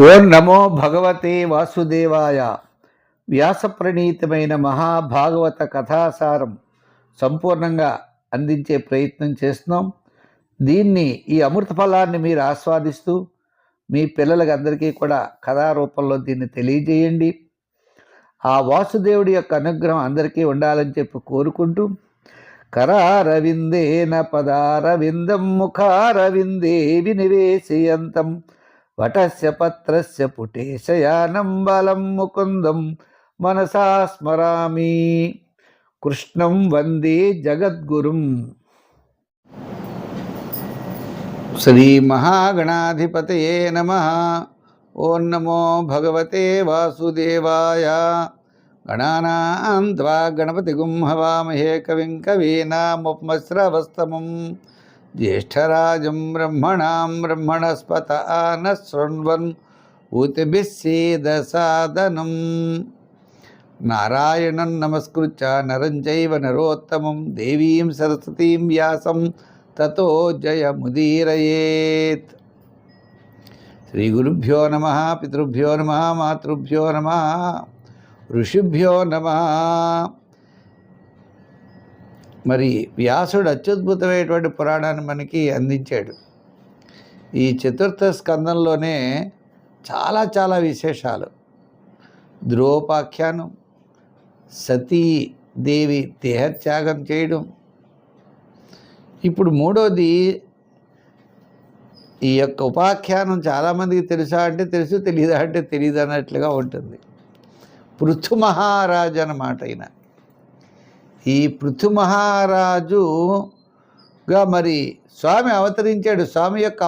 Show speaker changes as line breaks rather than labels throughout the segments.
ఓం నమో భగవతే వాసుదేవాయ. వ్యాసప్రణీతమైన మహాభాగవత కథాసారం సంపూర్ణంగా అందించే ప్రయత్నం చేస్తున్నాం. ఈ అమృత ఫలాన్ని మీరు ఆస్వాదిస్తూ మీ పిల్లలకి అందరికీ కూడా కథారూపంలో దీన్ని తెలియజేయండి. ఆ వాసుదేవుడి యొక్క అనుగ్రహం అందరికీ ఉండాలని చెప్పి కోరుకుంటూ, కరారవిందేన పదారవిందం ముఖారవిందే వినివేశయంతం వటస్య పత్రస్య పుటేశయానం బలం ముకుందం మనసా స్మరామి. కృష్ణం వందే జగద్గురుం. శ్రీ మహాగణాధిపతయే నమః. ఓం నమో భగవతే వాసుదేవాయ. గణానాం త్వా గణపతిగుం హవామహే కవిం కవీనాముపమశ్రవస్తమం జ్యేష్ఠరాజం బ్రహ్మణాం బ్రహ్మణస్పత నః శృణ్వన్ ఊతిభిः సేదసాదనం. నారాయణం నమస్కృత్య నరం చైవ నరోత్తమం దేవీం సరస్వతీం వ్యాసం తతో జయముదీరయేత్. శ్రీ గురుభ్యో నమః, పితృభ్యో నమః, మాతృభ్యో నమః, ఋషిభ్యో నమః. మరి వ్యాసుడు అత్యద్భుతమైనటువంటి పురాణాన్ని మనకి అందించాడు. ఈ చతుర్థ స్కందంలోనే చాలా చాలా విశేషాలు. ధ్రువోపాఖ్యానం, సతీదేవి దేహత్యాగం చేయడం, ఇప్పుడు మూడోది ఈ యొక్క ఉపాఖ్యానం చాలామందికి తెలుసా అంటే తెలుసు, తెలియదా అంటే తెలియదు అన్నట్లుగా ఉంటుంది. పృథు మహారాజు అన్నమాట ఈయన. ఈ పృథు మహారాజుగా మరి స్వామి అవతరించాడు. స్వామి యొక్క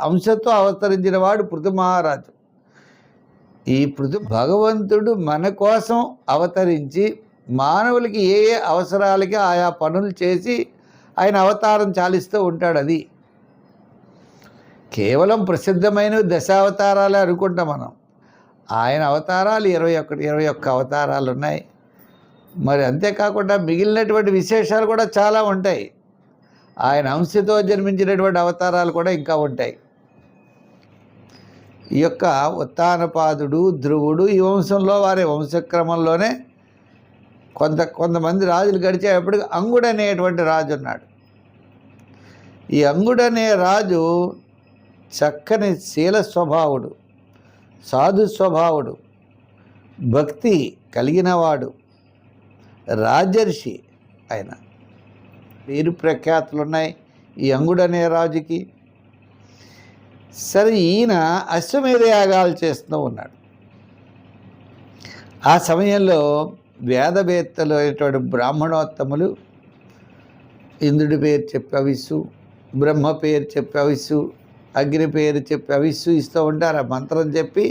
అంశతో అవతరించిన వాడు పృథు మహారాజు. ఈ భగవంతుడు మన కోసం అవతరించి మానవులకి ఏ ఏ అవసరాలకి ఆయా పనులు చేసి ఆయన అవతారం చాలిస్తూ ఉంటాడు. అది కేవలం ప్రసిద్ధమైనవి దశావతారాలే అనుకుంటాం మనం. ఆయన అవతారాలు 21 అవతారాలు ఉన్నాయి. మరి అంతేకాకుండా మిగిలినటువంటి విశేషాలు కూడా చాలా ఉంటాయి. ఆయన అంశతో జన్మించినటువంటి అవతారాలు కూడా ఇంకా ఉంటాయి. ఈ యొక్క ఉత్తానపాదుడు, ధ్రువుడు ఈ వంశంలో వారి వంశక్రమంలోనే కొంతమంది రాజులు గడిచేటప్పటికి అంగుడు అనేటువంటి రాజు ఉన్నాడు. ఈ అంగుడు అనే రాజు చక్కని శీల స్వభావుడు, సాధు స్వభావుడు, భక్తి కలిగినవాడు, రాజర్షి. ఆయన పేరు ప్రఖ్యాతులు ఉన్నాయి ఈ అంగుడు అనే రాజుకి. సరే, ఈయన అశ్వమేధ యాగాలు చేస్తూ ఉన్నాడు. ఆ సమయంలో వేదవేత్తలు అయినటువంటి బ్రాహ్మణోత్తములు ఇంద్రుడి పేరు చెప్పి అవిస్సు, బ్రహ్మ పేరు చెప్పి అవిస్సు, అగ్ని పేరు చెప్పి అవిస్సు ఇస్తూ ఉంటారు. ఆ మంత్రం చెప్పి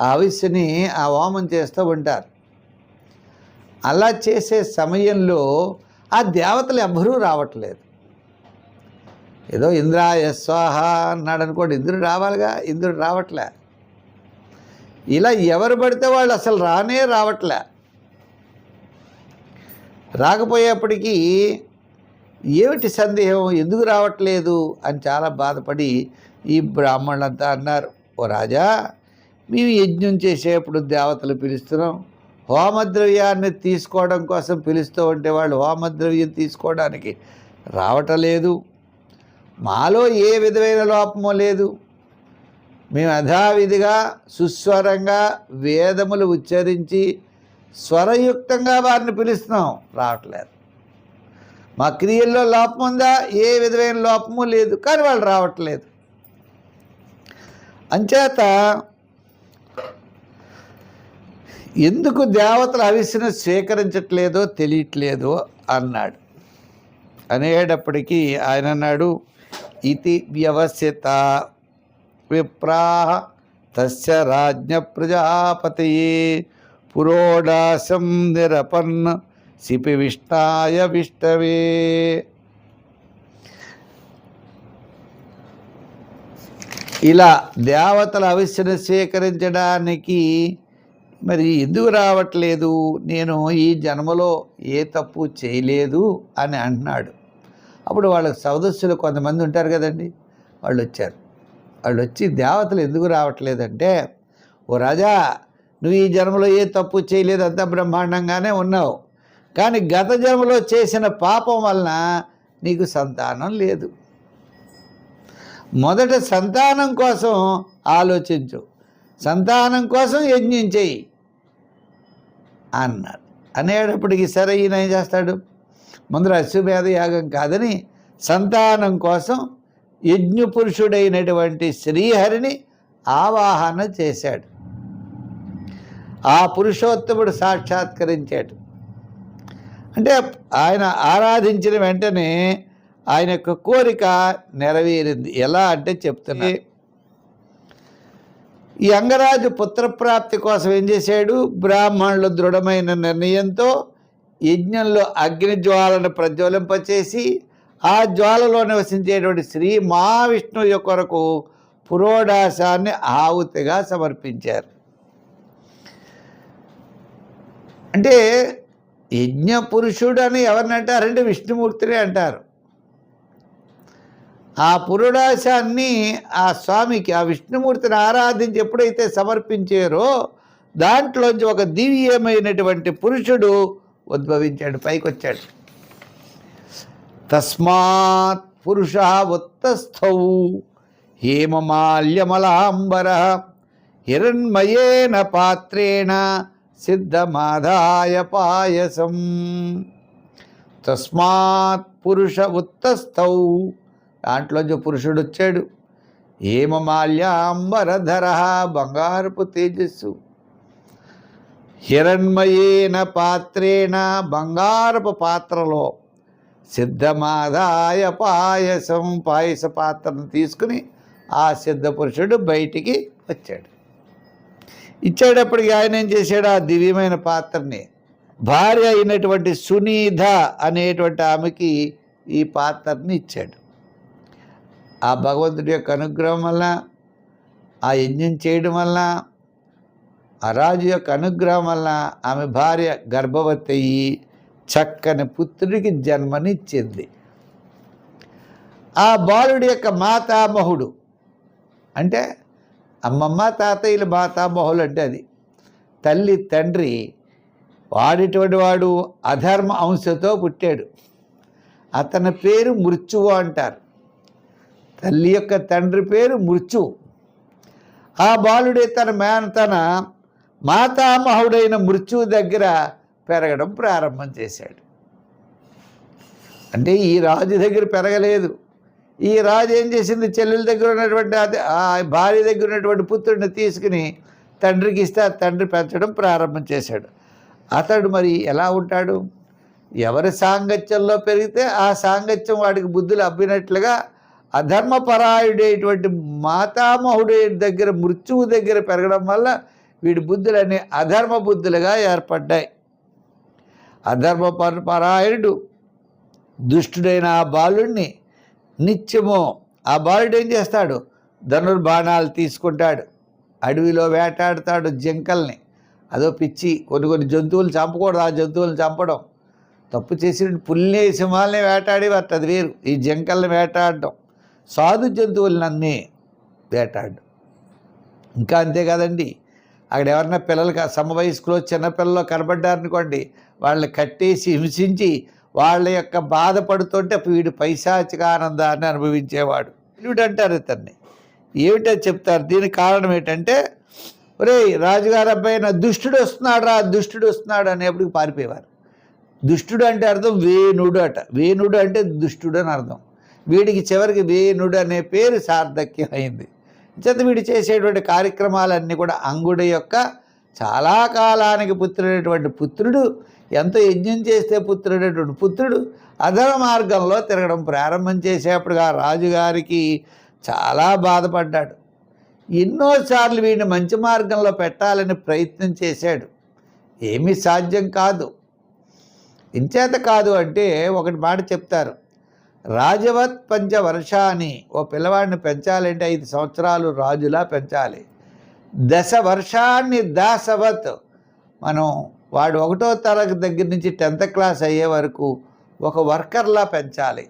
ఆ అవిస్సుని ఆ హోమం చేస్తూ ఉంటారు. అలా చేసే సమయంలో ఆ దేవతలు ఎవ్వరూ రావట్లేదు. ఏదో ఇంద్రాయ స్వాహ అన్నాడు అనుకోండి, ఇంద్రుడు రావాలిగా, ఇంద్రుడు రావట్లే. ఇలా ఎవరు పడితే వాళ్ళు అసలు రావట్లే. రాకపోయేప్పటికీ ఏమిటి సందేహం, ఎందుకు రావట్లేదు అని చాలా బాధపడి ఈ బ్రాహ్మణులంతా అన్నారు, ఓ రాజా, మేము యజ్ఞం చేసేప్పుడు దేవతలు పిలుస్తున్నాం, హోమద్రవ్యాన్ని తీసుకోవడం కోసం పిలుస్తూ ఉంటే వాళ్ళు హోమద్రవ్యం తీసుకోవడానికి రావటలేదు. మాలో ఏ విధమైన లోపమో లేదు. మేము యథావిధిగా సుస్వరంగా వేదములు ఉచ్చరించి స్వరయుక్తంగా వారిని పిలుస్తున్నాం, రావట్లేదు. మా క్రియల్లో లోపం ఉందా? ఏ విధమైన లోపము లేదు, కానీ వాళ్ళు రావట్లేదు. అంచేత ఎందుకు దేవతలు హవిస్సును స్వీకరించట్లేదో తెలియట్లేదో అన్నాడు. అనేటప్పటికీ ఆయన అన్నాడు, ఇతి వ్యవసిత విప్రాహ తస్య రాజ్ఞ ప్రజాపతయే పురోడాశం నిరపన్న శిపి విష్టాయ విష్టవే. ఇలా దేవతల హవిస్సును స్వీకరించడానికి మరి ఎందుకు రావట్లేదు, నేను ఈ జన్మలో ఏ తప్పు చేయలేదు అని అంటున్నాడు. అప్పుడు వాళ్ళ సదస్సులు కొంతమంది ఉంటారు కదండి, వాళ్ళు వచ్చారు. వాళ్ళు వచ్చి దేవతలు ఎందుకు రావట్లేదంటే ఓ రాజా, నువ్వు ఈ జన్మలో ఏ తప్పు చేయలేదు, అంతా బ్రహ్మాండంగానే ఉన్నావు, కానీ గత జన్మలో చేసిన పాపం వలన నీకు సంతానం లేదు. మొదట సంతానం కోసం ఆలోచించు, సంతానం కోసం యజ్ఞం చెయ్యి అన్నారు. అనేటప్పటికి సరే ఈయన ఏం చేస్తాడు, ముందర అశ్వమేధ యాగం కాదని సంతానం కోసం యజ్ఞపురుషుడైనటువంటి శ్రీహరిని ఆవాహన చేశాడు. ఆ పురుషోత్తముడు సాక్షాత్కరించాడు. అంటే ఆయన ఆరాధించిన వెంటనే ఆయన యొక్క కోరిక నెరవేరింది. ఎలా అంటే చెప్తున్నా, ఈ అంగరాజు పుత్రప్రాప్తి కోసం ఏం చేశాడు, బ్రాహ్మణులు దృఢమైన నిర్ణయంతో యజ్ఞంలో అగ్ని జ్వాలను ప్రజ్వలింపచేసి ఆ జ్వాలలో నివసించేటువంటి శ్రీ మహావిష్ణువు యొక్క కొరకు పురోడాశాన్ని ఆహుతిగా సమర్పించారు. అంటే యజ్ఞ పురుషుడు అని ఎవరిని అంటారంటే విష్ణుమూర్తిని అంటారు. ఆ పురోడాశాన్ని ఆ స్వామికి, ఆ విష్ణుమూర్తిని ఆరాధించి ఎప్పుడైతే సమర్పించారో దాంట్లోంచి ఒక దివ్యమైనటువంటి పురుషుడు ఉద్భవించాడు, పైకి వచ్చాడు. తస్మాత్ పురుష ఉత్తస్థౌ హేమమాల్యమలాంబర హిరణ్మయేన పాత్రేణ సిద్ధమాదాయ పాయసం. తస్మాత్ పురుష ఉత్తస్థౌ, దాంట్లోంచి పురుషుడు వచ్చాడు. హేమమాల్యాంబరధర, బంగారపు తేజస్సు. హిరణ్మయేన పాత్రేణ, బంగారపు పాత్రలో. సిద్ధమాదాయ పాయసం, పాయస పాత్రను తీసుకుని ఆ సిద్ధ పురుషుడు బయటికి వచ్చాడు. ఇచ్చేటప్పటికి ఆయన ఏం చేశాడు, ఆ దివ్యమైన పాత్రని భార్య అయినటువంటి సునీధ అనేటువంటి ఆమెకి ఈ పాత్రని ఇచ్చాడు. ఆ భగవంతుడి యొక్క అనుగ్రహం వల్ల, ఆ యజ్ఞం చేయడం వల్ల, ఆ రాజు యొక్క అనుగ్రహం వల్ల ఆమె భార్య గర్భవతి అయ్యి చక్కని పుత్రుడికి జన్మనిచ్చింది. ఆ బాలుడి యొక్క మాతామహుడు అంటే అమ్మమ్మ తాతయ్యలు, మాతామహులు అంటే అది తల్లి తండ్రి. వాడిటువంటి వాడు అధర్మ అంశతో పుట్టాడు. అతని పేరు మృత్యువు అంటారు. తల్లి యొక్క తండ్రి పేరు మృత్యువు. ఆ బాలుడే తన మాతామహుడైన మృత్యువు దగ్గర పెరగడం ప్రారంభం చేశాడు. అంటే ఈ రాజు దగ్గర పెరగలేదు. ఈ రాజు ఏం చేసింది, చెల్లెల దగ్గర ఉన్నటువంటి ఆ భార్య దగ్గర ఉన్నటువంటి పుత్రుడిని తీసుకుని తండ్రికి ఇస్తే ఆ తండ్రి పెంచడం ప్రారంభం చేశాడు. అతడు మరి ఎలా ఉంటాడు, ఎవరి సాంగత్యంలో పెరిగితే ఆ సాంగత్యం వాడికి బుద్ధులు అబ్బినట్లుగా అధర్మపరాయుడైనటువంటి మాతామహుడి దగ్గర, మృత్యువు దగ్గర పెరగడం వల్ల వీడి బుద్ధులన్నీ అధర్మ బుద్ధులుగా ఏర్పడ్డాయి. అధర్మపరాయణుడు దుష్టుడైన ఆ బాలుడిని నిత్యము ఆ బాలుడు ఏం చేస్తాడు, ధనుర్బాణాలు తీసుకుంటాడు, అడవిలో వేటాడుతాడు జింకల్ని. అదో పిచ్చి, కొన్ని జంతువులు చంపకూడదు, ఆ జంతువులను చంపడం తప్పు చేసి పుల్లి సింహాలని వేటాడి అది వేరు. ఈ జింకల్ని వేటాడడం, సాధు జంతువులన్నీ వేటాడడం. ఇంకా అంతే కదండి, అక్కడ ఎవరన్నా పిల్లలు సమవయస్కులో చిన్నపిల్లలు కనబడ్డారనుకోండి, వాళ్ళని కట్టేసి హింసించి వాళ్ళ యొక్క బాధపడుతుంటే వీడు పైశాచిక ఆనందాన్ని అనుభవించేవాడు. వీడు అంటారు ఇతన్ని. ఏమిటో చెప్తారు, దీనికి కారణం ఏంటంటే, ఒరే రాజుగారు అబ్బాయి నా దుష్టుడు వస్తున్నాడు రా, దుష్టుడు వస్తున్నాడు అనేప్పటికి పారిపోయేవారు. దుష్టుడు అంటే అర్థం వేణుడు అట. వేణుడు అంటే దుష్టుడు అని అర్థం. వీడికి చివరికి వేణుడు అనే పేరు సార్థక్యం అయింది. చేత వీడు చేసేటువంటి కార్యక్రమాలన్నీ కూడా అంగుడి యొక్క చాలా కాలానికి పుత్రుడైనటువంటి పుత్రుడు, ఎంతో యజ్ఞం చేస్తే పుత్రుడైనటువంటి పుత్రుడు అధర్మ మార్గంలో తిరగడం ప్రారంభం చేసేప్పుడుగా రాజుగారికి చాలా బాధపడ్డాడు. ఎన్నోసార్లు వీడిని మంచి మార్గంలో పెట్టాలని ప్రయత్నం చేశాడు. ఏమీ సాధ్యం కాదు. ఇంచేత కాదు అంటే ఒకటి మాట చెప్తారు, రాజవత్ పంచవర్షాన్ని, ఓ పిల్లవాడిని పెంచాలంటే 5 సంవత్సరాలు రాజులా పెంచాలి. 10 వర్షాన్ని దాసవత్, మనం వాడు 1వ తరగతి దగ్గర నుంచి 10th క్లాస్ అయ్యే వరకు ఒక వర్కర్లా పెంచాలి.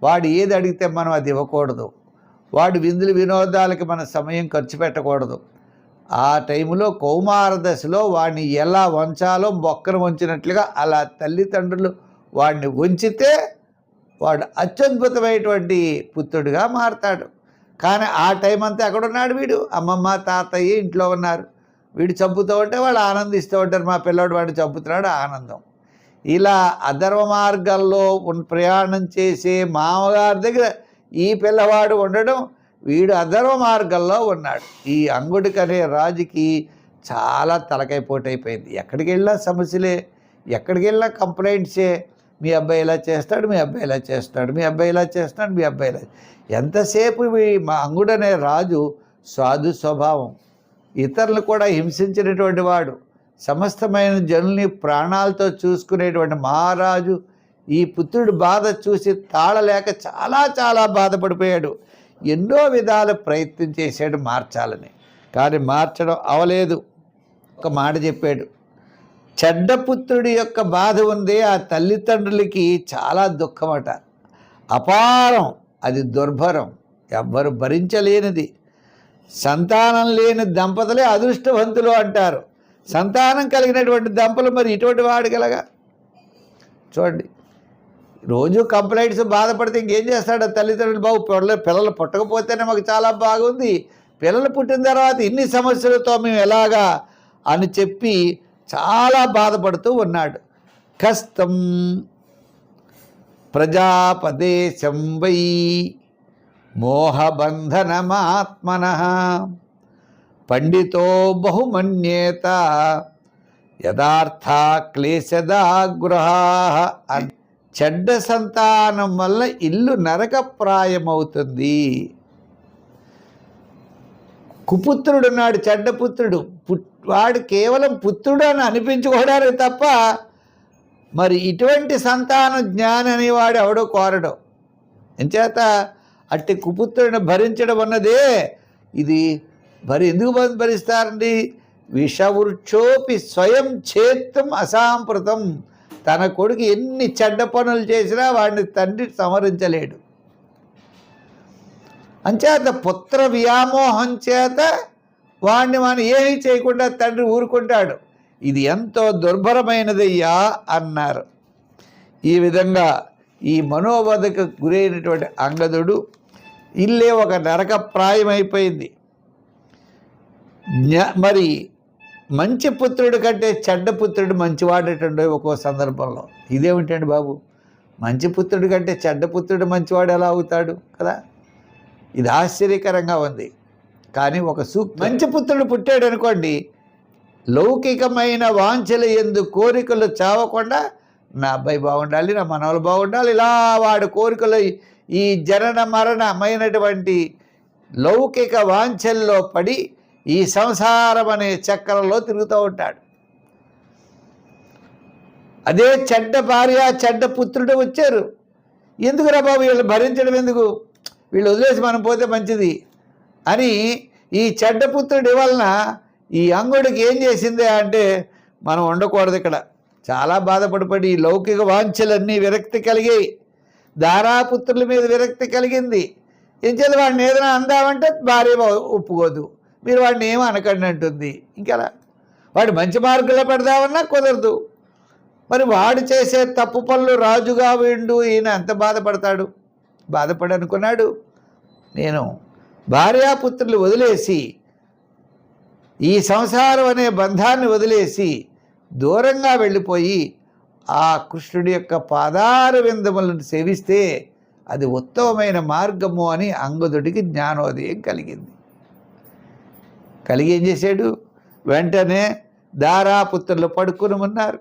వాడు ఏది అడిగితే మనం అది ఇవ్వకూడదు. వాడు విందులు వినోదాలకి మన సమయం ఖర్చు పెట్టకూడదు. ఆ టైంలో కౌమార దశలో వాడిని ఎలా వంచాలో మొక్కను వంచినట్లుగా అలా తల్లిదండ్రులు వాడిని వంచితే వాడు అత్యద్భుతమైనటువంటి పుత్రుడిగా మారతాడు. కానీ ఆ టైం అంతా ఎక్కడున్నాడు వీడు? అమ్మమ్మ తాతయ్య ఇంట్లో ఉన్నారు. వీడు చంపుతూ ఉంటే వాళ్ళు ఆనందిస్తూ ఉంటారు, మా పిల్లవాడు వాడిని చంపుతున్నాడు, ఆనందం. ఇలా అధర్మ మార్గాల్లో ప్రయాణం చేసే మామగారి దగ్గర ఈ పిల్లవాడు ఉండడం, వీడు అధర్మ మార్గంలో ఉన్నాడు. ఈ అంగుడికి అనే రాజుకి చాలా తలకైపోటైపోయింది. ఎక్కడికి వెళ్ళినా సమస్యలే, ఎక్కడికి వెళ్ళినా కంప్లైంట్సే. మీ అబ్బాయి ఇలా చేస్తాడు, మీ అబ్బాయి ఇలా చేస్తాడు, మీ అబ్బాయి ఇలా చేస్తాడు, మీ అబ్బాయి ఇలా. ఎంతసేపు మా అంగుడనే రాజు సాధు స్వభావం, ఇతరులు కూడా హింసించినటువంటి వాడు, సమస్తమైన జనుల్ని ప్రాణాలతో చూసుకునేటువంటి మహారాజు ఈ పుత్రుడు బాధ చూసి తాళలేక చాలా చాలా బాధపడిపోయాడు. ఎన్నో విధాల ప్రయత్నం చేశాడు మార్చాలని, కానీ మార్చడం అవలేదు. ఒక మాట చెప్పాడు, చెడ్డ పుత్రుడి యొక్క బాధ ఉంది ఆ తల్లిదండ్రులకి చాలా దుఃఖమట, అపారం, అది దుర్భరం, ఎవ్వరు భరించలేనిది. సంతానం లేని దంపతులే అదృష్టవంతులు అంటారు. సంతానం కలిగినటువంటి దంపతులు మరి ఇటువంటి వాడిగలగా చూడండి. రోజు కంప్లైంట్స్ బాధపడితే ఇంకేం చేస్తాడు తల్లిదండ్రులు? బాబు పిల్లలు పుట్టకపోతేనే మాకు చాలా బాగుంది, పిల్లలు పుట్టిన తర్వాత ఇన్ని సమస్యలతో మేము ఎలాగా అని చెప్పి చాలా బాధపడుతూ ఉన్నాడు. కష్టం ప్రజాపదేశం వై మోహబంధనమాత్మనః పండితో బహుమన్యేత యథార్థ క్లేశదా గృహాః. చెడ్డ సంతానం వల్ల ఇల్లు నరకప్రాయమవుతుంది. కుపుత్రుడున్నాడు, చెడ్డ పుత్రుడు, వాడు కేవలం పుత్రుడు అని అనిపించుకోవడానికి తప్ప మరి ఇటువంటి సంతాన జ్ఞాని అనేవాడు ఎవడో కోరడు. ఎంచేత అట్టి కుపుత్రుడిని భరించడం అన్నదే ఇది ఎందుకు భరిస్తారండి? విషవృక్షోపి స్వయం చేత్తం అసాంప్రతం. తన కొడుకు ఎన్ని చెడ్డ పనులు చేసినా వాడిని తండ్రి సంహరించలేడు. అంచేత పుత్ర వ్యామోహం చేత వాడిని మనం ఏమీ చేయకుండా తండ్రి ఊరుకుంటాడు. ఇది ఎంతో దుర్భరమైనదయ్యా అన్నారు. ఈ విధంగా ఈ మనోవధకు గురైనటువంటి అంగదుడు ఇల్లే ఒక నరకప్రాయమైపోయింది. మరి మంచి పుత్రుడి కంటే చెడ్డ పుత్రుడు మంచివాడేటండి ఒక్కో సందర్భంలో. ఇదేమిటండి బాబు, మంచి పుత్రుడి కంటే చెడ్డ పుత్రుడు మంచివాడు ఎలా అవుతాడు కదా? ఇది ఆశ్చర్యకరంగా ఉంది. కానీ ఒక మంచి పుత్రుడు పుట్టాడు అనుకోండి, లౌకికమైన వాంఛలు ఎందు కోరికలు చావకుండా నా అబ్బాయి బాగుండాలి, నా మనవలు బాగుండాలి, ఇలా వాడి కోరికలు ఈ జనన మరణమైనటువంటి లౌకిక వాంఛల్లో పడి ఈ సంసారం అనే చక్రంలో తిరుగుతూ ఉంటాడు. అదే చెడ్డ భార్య చెడ్డ పుత్రుడు వచ్చారు, ఎందుకురా బాబు వీళ్ళు భరించడం ఎందుకు, వీళ్ళు వదిలేసి మనం పోతే మంచిది అని ఈ చెడ్డ పుత్రుడి వలన ఈ అంగుడికి ఏం చేసిందే అంటే మనం ఉండకూడదు ఇక్కడ. చాలా బాధపడిపడి ఈ లౌకిక వాంఛలన్నీ విరక్తి కలిగాయి, దారాపుత్రుల మీద విరక్తి కలిగింది. ఏం చేయాలి, వాడిని ఏదైనా అందామంటే భార్య ఒప్పుకోదు, మీరు వాడిని ఏమో అనకండి అంటుంది. ఇంకెలా వాడు మంచి మార్గంలో పెడదామన్నా కుదరదు. మరి వాడు చేసే తప్పు పనులు రాజుగా వీడు ఈయన ఎంత బాధపడతాడు? బాధపడి అనుకున్నాడు, నేను భార్యాపుత్రులు వదిలేసి ఈ సంసారం అనే బంధాన్ని వదిలేసి దూరంగా వెళ్ళిపోయి ఆ కృష్ణుడి యొక్క పాదార విందములను సేవిస్తే అది ఉత్తమమైన మార్గము అని అంగదుడికి జ్ఞానోదయం కలిగింది. కలిగి ఏం చేశాడు, వెంటనే దారాపుత్రులు పడుకుని ఉన్నారు.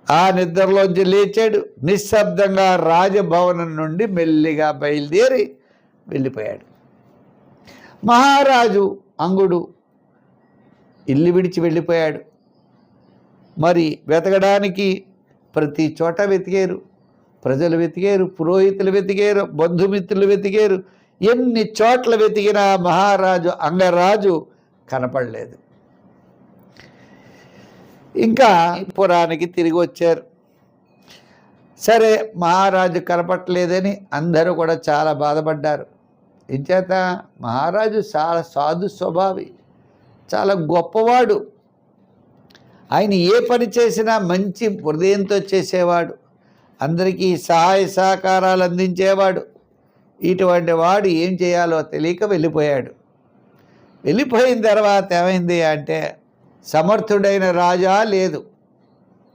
ఆ నిద్రలోంచి లేచాడు, నిశ్శబ్దంగా రాజభవనం నుండి మెల్లిగా బయలుదేరి వెళ్ళిపోయాడు. మహారాజు అంగుడు ఇల్లు విడిచి వెళ్ళిపోయాడు. మరి వెతకడానికి ప్రతి చోట వెతికారు, ప్రజలు వెతికారు, పురోహితులు వెతికారు, బంధుమిత్రులు వెతికారు. ఎన్ని చోట్ల వెతికినా మహారాజు అంగరాజు కనపడలేదు. ఇంకా పురానికి తిరిగి వచ్చారు. సరే, మహారాజు కనపట్టలేదని అందరూ కూడా చాలా బాధపడ్డారు. ఇంచేత మహారాజు చాలా సాధు స్వభావి, చాలా గొప్పవాడు. ఆయన ఏ పని చేసినా మంచి హృదయంతో చేసేవాడు, అందరికీ సహాయ సహకారాలు అందించేవాడు. ఇటువంటి వాడు ఏం చేయాలో తెలియక వెళ్ళిపోయాడు. వెళ్ళిపోయిన తర్వాత ఏమైంది అంటే, సమర్థుడైన రాజా లేదు.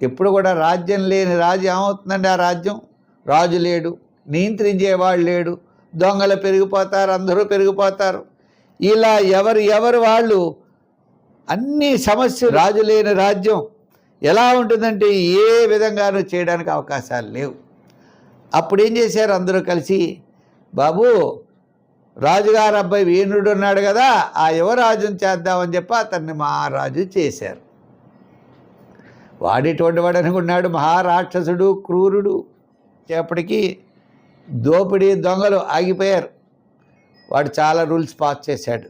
ఎప్పుడు కూడా రాజ్యం లేని రాజు ఏమవుతుందండి? ఆ రాజ్యం రాజు లేడు, నియంత్రించేవాడు లేడు, దొంగలు పెరిగిపోతారు, అందరూ పెరిగిపోతారు. ఇలా ఎవరు వాళ్ళు అన్ని సమస్యలు. రాజు లేని రాజ్యం ఎలా ఉంటుందంటే ఏ విధంగానూ చేయడానికి అవకాశాలు లేవు. అప్పుడు ఏం చేశారు? అందరూ కలిసి, బాబు రాజుగారు అబ్బాయి వేణుడు ఉన్నాడు కదా, ఆ యువరాజుని చేద్దామని చెప్పి అతన్ని మహారాజు చేశారు. వాడేటువంటి వాడు అనుకున్నాడు, మహారాక్షసుడు, క్రూరుడు. ఎప్పటికీ దోపిడీ దొంగలు ఆగిపోయారు. వాడు చాలా రూల్స్ పాస్ చేశాడు.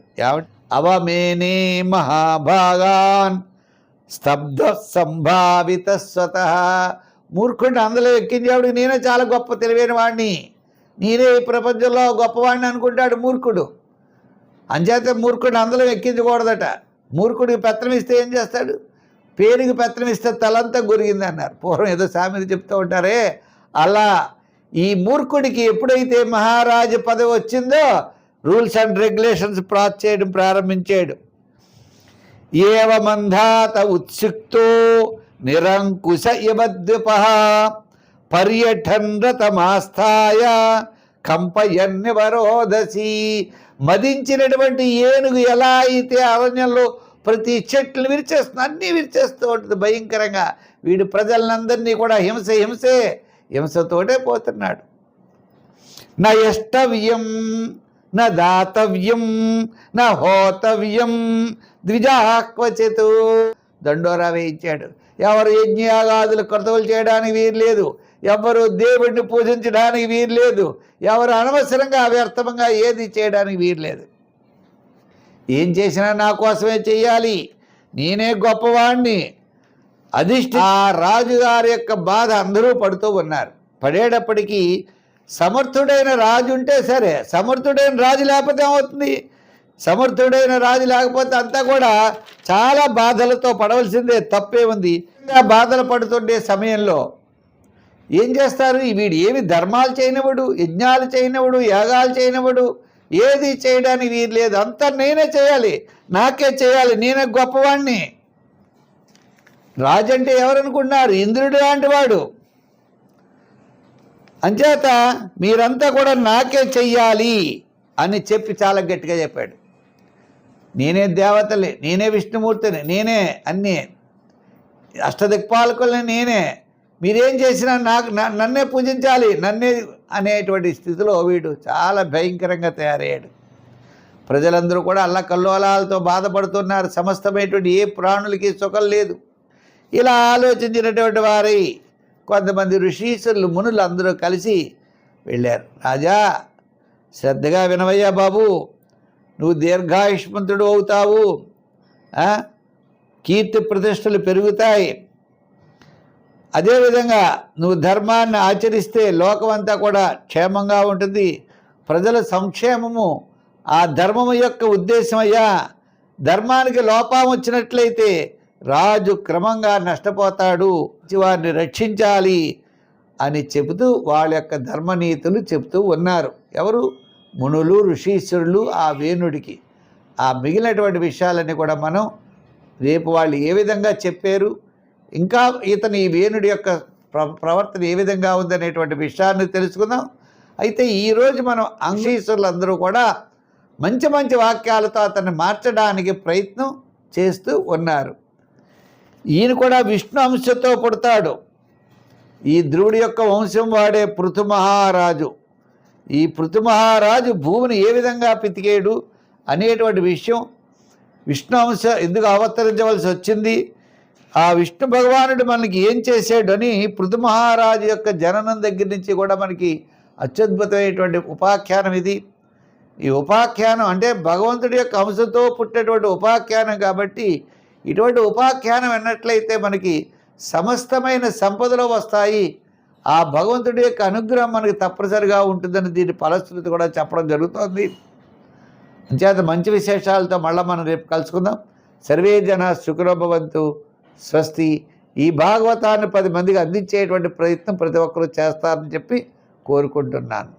అవమేనే మహాభాగాన్ స్తబ్ధ సంభావిత స్వతః. మూర్ఖుడిని అందులో ఎక్కించేవాడికి నేనే చాలా గొప్ప తెలివైన వాడిని, నేనే ఈ ప్రపంచంలో గొప్పవాడిని అనుకుంటాడు మూర్ఖుడు. అంచేత మూర్ఖుడిని అందులో ఎక్కించకూడదట. మూర్ఖుడికి పెత్తనం ఇస్తే ఏం చేస్తాడు? పేరుకి పెత్తనం ఇస్తే తలంతా గురిగింది అన్నారు. పూర్వం ఏదో సామెత చెప్తూ ఉంటారే, అలా ఈ మూర్ఖుడికి ఎప్పుడైతే మహారాజు పదవి వచ్చిందో రూల్స్ అండ్ రెగ్యులేషన్స్ పాస్ చేయడం ప్రారంభించాడు. ఏవమంధాత ఉత్సుక్తో నిరంకుశ యమద్విపః పర్యటన్ రతమాస్థాయ కంపయన్యవరోధసి. మదించినటువంటి ఏనుగు ఎలా అయితే అరణ్యంలో ప్రతి చెట్లు విరిచేస్తుంది, అన్నీ విరిచేస్తూ ఉంటుంది భయంకరంగా. వీడు ప్రజలందరినీ కూడా హింసతోటే పోతున్నాడు. నా యష్టవ్యం నా దాతవ్యం నా హోతవ్యం ద్విజాక్వచిత్. దండోరా వేయించాడు. ఎవరు యజ్ఞయాగాదులు కర్తవులు చేయడానికి వీరు లేదు, ఎవరు దేవుడిని పూజించడానికి వీరు లేదు, ఎవరు అనవసరంగా వ్యర్థంగా ఏది చేయడానికి వీరు లేదు. ఏం చేసినా నా కోసమే చెయ్యాలి, నేనే గొప్పవాణ్ణి. ఆ రాజుగారి యొక్క బాధ అందరూ పడుతూ ఉన్నారు. పడేటప్పటికీ సమర్థుడైన రాజు ఉంటే సరే, సమర్థుడైన రాజు లేకపోతే ఏమవుతుంది? సమర్థుడైన రాజు లేకపోతే అంతా కూడా చాలా బాధలతో పడవలసిందే, తప్పే ఉంది. బాధలు పడుతుండే సమయంలో ఏం చేస్తారు? వీడు ఏమి ధర్మాలు చేయనివాడు, యజ్ఞాలు చేయనివాడు, యాగాలు చేయనివాడు, ఏది చేయడానికి వీలు లేదు. అంతా నేనే చేయాలి, నాకే చేయాలి, నేనే గొప్పవాణ్ణి. రాజు అంటే ఎవరనుకుంటున్నారు? ఇంద్రుడు లాంటి వాడు. అంచేత మీరంతా కూడా నాకే చెయ్యాలి అని చెప్పి చాలా గట్టిగా చెప్పాడు. నేనే దేవతలే, నేనే విష్ణుమూర్తిని, నేనే అన్నీ అష్టదిక్పాలకుల్ని నేనే, మీరేం చేసినా నన్నే పూజించాలి, నన్నే అనేటువంటి స్థితిలో వీడు చాలా భయంకరంగా తయారయ్యాడు. ప్రజలందరూ కూడా అల్లకల్లోలాలతో బాధపడుతున్నారు. సమస్తమైనటువంటి ఏ ప్రాణులకి సుఖం లేదు. ఇలా ఆలోచించినటువంటి వారి కొంతమంది ఋషీశ్వరులు, మునులు అందరూ కలిసి వెళ్ళారు. రాజా, శ్రద్ధగా వినవయ్యా బాబు, నువ్వు దీర్ఘాయుష్మంతుడు అవుతావు, కీర్తి ప్రతిష్టలు పెరుగుతాయి. అదేవిధంగా నువ్వు ధర్మాన్ని ఆచరిస్తే లోకమంతా కూడా క్షేమంగా ఉంటుంది, ప్రజల సంక్షేమము ఆ ధర్మము యొక్క ఉద్దేశం అయ్యా. ధర్మానికి లోపం వచ్చినట్లయితే రాజు క్రమంగా నష్టపోతాడు, వారిని రక్షించాలి అని చెబుతూ వాళ్ళ యొక్క ధర్మనీతులు చెబుతూ ఉన్నారు. ఎవరు? మునులు, ఋషీశ్వరులు ఆ వేణుడికి. ఆ మిగిలినటువంటి విషయాలన్నీ కూడా మనం రేపు వాళ్ళు ఏ విధంగా చెప్పారు, ఇంకా ఈ వేణుడి యొక్క ప్రవర్తన ఏ విధంగా ఉందనేటువంటి విషయాన్ని తెలుసుకుందాం. అయితే ఈరోజు మనం ఋషీశ్వరులందరూ కూడా మంచి మంచి వాక్యాలతో అతన్ని మార్చడానికి ప్రయత్నం చేస్తూ ఉన్నారు. ఈయన కూడా విష్ణు అంశతో పుడతాడు. ఈ ధ్రువుడి యొక్క వంశం వాడే పృథు మహారాజు. ఈ పృథు మహారాజు భూమిని ఏ విధంగా పితికేడు అనేటువంటి విషయం, విష్ణు అంశ ఎందుకు అవతరించవలసి వచ్చింది, ఆ విష్ణు భగవానుడు మనకి ఏం చేశాడు అని పృథు మహారాజు యొక్క జననం దగ్గర నుంచి కూడా మనకి అత్యద్భుతమైనటువంటి ఉపాఖ్యానం ఇది. ఈ ఉపాఖ్యానం అంటే భగవంతుడి యొక్క అంశతో పుట్టినటువంటి ఉపాఖ్యానం కాబట్టి ఇటువంటి ఉపాఖ్యానం అన్నట్లయితే మనకి సమస్తమైన సంపదలు వస్తాయి. ఆ భగవంతుడి యొక్క అనుగ్రహం మనకి తప్పనిసరిగా ఉంటుందని దీని ఫలశ్రుతి కూడా చెప్పడం జరుగుతుంది. అంచేత మంచి విశేషాలతో మళ్ళీ మనం రేపు కలుసుకుందాం. సర్వే జన సుఖినో భవంతు. స్వస్తి. ఈ భాగవతాన్ని 10 మందికి అందించేటువంటి ప్రయత్నం ప్రతి ఒక్కరూ చేస్తారని చెప్పి కోరుకుంటున్నాను.